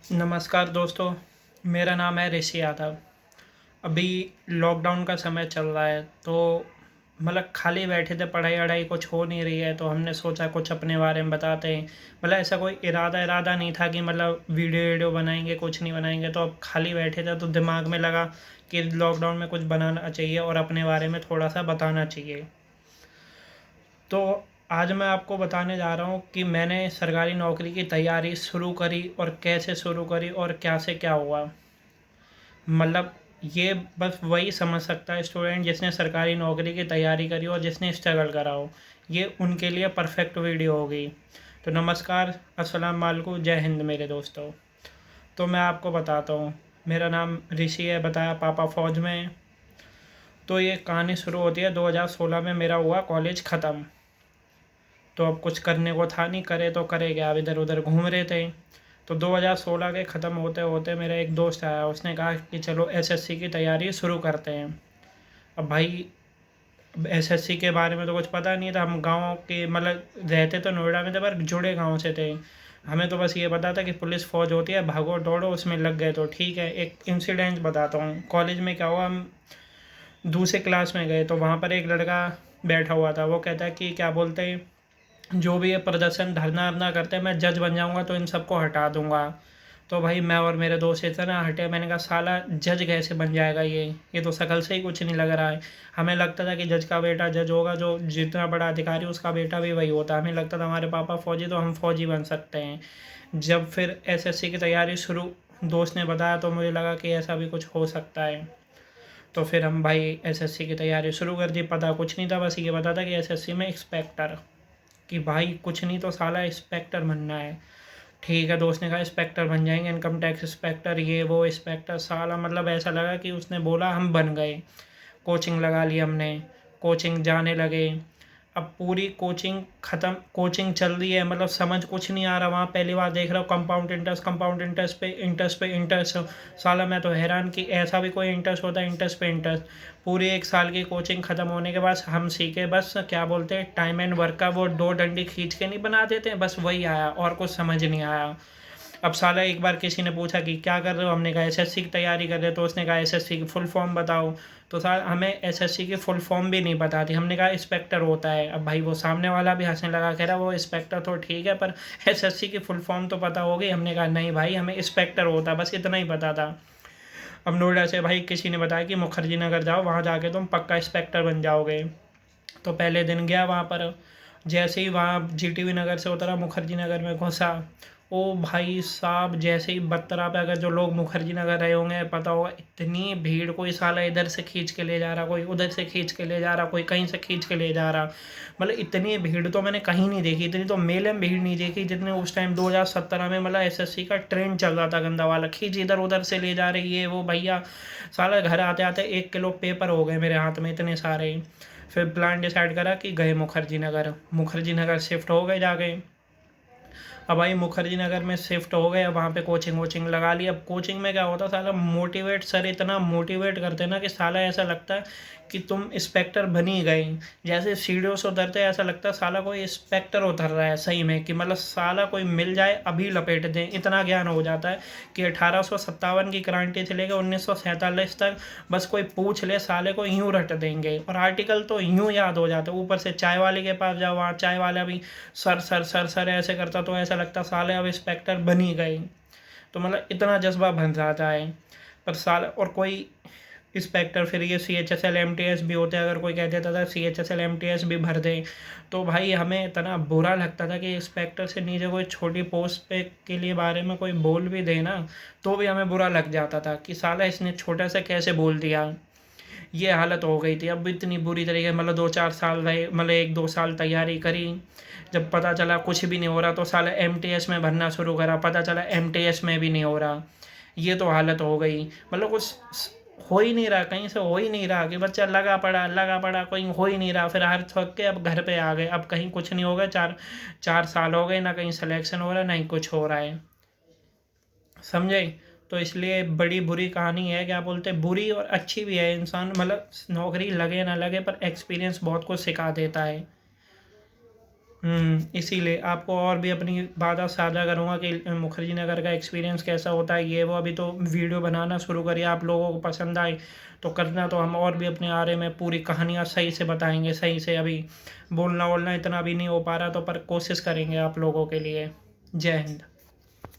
नमस्कार दोस्तों, मेरा नाम है ऋषि यादव। अभी लॉकडाउन का समय चल रहा है तो मतलब खाली बैठे थे, पढ़ाई वढ़ाई कुछ हो नहीं रही है तो हमने सोचा कुछ अपने बारे में बताते हैं। मतलब ऐसा कोई इरादा नहीं था कि मतलब वीडियो वीडियो बनाएंगे, कुछ नहीं बनाएंगे। तो अब खाली बैठे थे तो दिमाग में लगा कि लॉकडाउन में कुछ बनाना चाहिए और अपने बारे में थोड़ा सा बताना चाहिए। तो आज मैं आपको बताने जा रहा हूँ कि मैंने सरकारी नौकरी की तैयारी शुरू करी और कैसे शुरू करी और क्या से क्या हुआ। मतलब ये बस वही समझ सकता है स्टूडेंट जिसने सरकारी नौकरी की तैयारी करी और जिसने स्ट्रगल करा हो। ये उनके लिए परफेक्ट वीडियो होगी। तो नमस्कार, अस्सलाम वालेकुम, जय हिंद मेरे दोस्तों। तो मैं आपको बताता हूँ। मेरा नाम ऋषि है, बताया, पापा फ़ौज में हैं। तो ये कहानी शुरू होती है 2016 में। मेरा हुआ कॉलेज ख़त्म। तो अब कुछ करने को था नहीं, करे तो करे क्या, अब इधर उधर घूम रहे थे। तो 2016 के ख़त्म होते होते मेरा एक दोस्त आया, उसने कहा कि चलो एसएससी की तैयारी शुरू करते हैं। अब भाई एसएससी के बारे में तो कुछ पता नहीं था। हम गांव के मतलब रहते तो नोएडा में थे पर जुड़े गांव से थे। हमें तो बस ये पता था कि पुलिस फ़ौज होती है, भागो दौड़ो, उसमें लग गए तो ठीक है। एक इंसिडेंट बताता हूँ, कॉलेज में क्या हुआ। हम दूसरे क्लास में गए तो वहाँ पर एक लड़का बैठा हुआ था। वो कहता है कि क्या बोलते हैं, जो भी ये प्रदर्शन धरना वरना करते हैं, मैं जज बन जाऊंगा तो इन सबको हटा दूंगा। तो भाई मैं और मेरे दोस्त इतना हटे, मैंने कहा साला जज कैसे बन जाएगा ये तो शक्ल से ही कुछ नहीं लग रहा है। हमें लगता था कि जज का बेटा जज होगा, जो जितना बड़ा अधिकारी उसका बेटा भी वही होता है। हमें लगता था हमारे पापा फौजी तो हम फौजी बन सकते हैं। जब फिर एसएससी की तैयारी शुरू दोस्त ने बताया तो मुझे लगा कि ऐसा भी कुछ हो सकता है। तो फिर हम भाई एसएससी की तैयारी शुरू कर दी। पता कुछ नहीं था, बस ये पता था कि एसएससी में इंस्पेक्टर, कि भाई कुछ नहीं तो साला इंस्पेक्टर बनना है। ठीक है, दोस्त ने कहा इंस्पेक्टर बन जाएंगे, इनकम टैक्स इंस्पेक्टर, ये वो इंस्पेक्टर। साला मतलब ऐसा लगा कि उसने बोला हम बन गए। कोचिंग लगा ली हमने, कोचिंग जाने लगे। अब पूरी कोचिंग ख़त्म, कोचिंग चल रही है, मतलब समझ कुछ नहीं आ रहा। वहाँ पहली बार देख रहा हूँ कंपाउंड इंटरेस्ट पे इंटरेस्ट पे इंटरेस्ट। साला मैं तो हैरान कि ऐसा भी कोई इंटरेस्ट होता है, इंटरेस्ट पे इंटरेस्ट। पूरी एक साल की कोचिंग ख़त्म होने के बाद हम सीखे बस क्या बोलते हैं, टाइम एंड वर्क का वो दो डंडी खींच के नहीं बना देते, बस वही आया और कुछ समझ नहीं आया। अब साला एक बार किसी ने पूछा कि क्या कर रहे हो, हमने कहा एसएससी की तैयारी कर रहे हो। तो उसने कहा एसएससी की फुल फॉर्म बताओ। तो साला हमें एसएससी की फुल फॉर्म भी नहीं पता थी। हमने कहा इंस्पेक्टर होता है। अब भाई वो सामने वाला भी हंसने लगा, कह रहा वो इंस्पेक्टर तो ठीक है पर एसएससी की फुल फॉर्म तो पता होगी। हमने कहा नहीं भाई, हमें इंस्पेक्टर होता है, बस इतना ही पता था। अब नोएडा से भाई किसी ने बताया कि मुखर्जी नगर जाओ, वहाँ जाके तुम पक्का इंस्पेक्टर बन जाओगे। तो पहले दिन गया वहाँ पर। जैसे ही वहाँ जीटीवी नगर से उतरा, मुखर्जी नगर में घुसा। ओ भाई साहब, जैसे ही बत्तरा पे, अगर जो लोग मुखर्जी नगर रहे होंगे पता होगा, इतनी भीड़, कोई साला इधर से खींच के ले जा रहा, कोई उधर से खींच के ले जा रहा, कोई कहीं से खींच के ले जा रहा। मतलब इतनी भीड़ तो मैंने कहीं नहीं देखी, इतनी तो मेले में भीड़ नहीं देखी जितने उस टाइम 2017 में मतलब एसएससी का ट्रेंड चल रहा था गंदा वाला, खींच इधर उधर से ले जा रही है वो भैया। साला घर आते आते 1 किलो पेपर हो गए मेरे हाथ में, इतने सारे। फिर प्लान डिसाइड करा कि गए मुखर्जी नगर शिफ्ट हो गए जाके। अब भाई मुखर्जी नगर में शिफ्ट हो गए, अब वहाँ पे कोचिंग वोचिंग लगा ली। अब कोचिंग में क्या होता, साला मोटिवेट सर इतना मोटिवेट करते हैं ना कि साला ऐसा लगता है कि तुम इंस्पेक्टर बन ही गए। जैसे सीढ़ियों से उतरते हैं ऐसा लगता है साला कोई इंस्पेक्टर उतर रहा है सही में, कि मतलब साला कोई मिल जाए अभी लपेट दें, इतना ज्ञान हो जाता है कि 1857 की क्रांति से लेकर 1947 तक बस कोई पूछ ले साले को यूं रट देंगे, और आर्टिकल तो यूं याद हो जाते। ऊपर से चाय वाले के पास जाओ, वहाँ चाय वाला भी सर सर सर सर ऐसे करता तो ऐसा लगता साले अब इंस्पेक्टर बन ही गए। तो मतलब इतना जज्बा बन जाता है। पर साल और कोई इंस्पेक्टर, फिर ये CHSL MTS भी होते हैं। अगर कोई कह देता था CHSL MTS भी भर दें, तो भाई हमें इतना बुरा लगता था कि इंस्पेक्टर से नीचे कोई छोटी पोस्ट पे के लिए बारे में कोई बोल भी दे ना, तो भी हमें बुरा लग जाता था कि साला इसने छोटा सा कैसे बोल दिया। ये हालत हो गई थी। अब इतनी बुरी तरीके, मतलब 2-4 साल रहे, मतलब 1-2 साल तैयारी करी। जब पता चला कुछ भी नहीं हो रहा तो साला MTS में भरना शुरू करा, पता चला MTS में भी नहीं हो रहा। ये तो हालत हो गई, मतलब कुछ हो ही नहीं रहा, कहीं से हो ही नहीं रहा, कि बच्चा लगा पड़ा, कोई हो ही नहीं रहा। फिर हार थक के अब घर पे आ गए, अब कहीं कुछ नहीं होगा। 4 4 साल हो गए, ना कहीं सिलेक्शन हो रहा है ना ही कुछ हो रहा है, समझे। तो इसलिए बड़ी बुरी कहानी है, क्या बोलते हैं, बुरी और अच्छी भी है। इंसान मतलब नौकरी लगे ना लगे पर एक्सपीरियंस बहुत कुछ सिखा देता है। इसीलिए आपको और भी अपनी बात साझा करूँगा कि मुखर्जी नगर का एक्सपीरियंस कैसा होता है, ये वो। अभी तो वीडियो बनाना शुरू करिए, आप लोगों को पसंद आए तो करना, तो हम और भी अपने बारे में पूरी कहानियाँ सही से बताएंगे, सही से। अभी बोलना वोलना इतना भी नहीं हो पा रहा, तो पर कोशिश करेंगे आप लोगों के लिए। जय हिंद।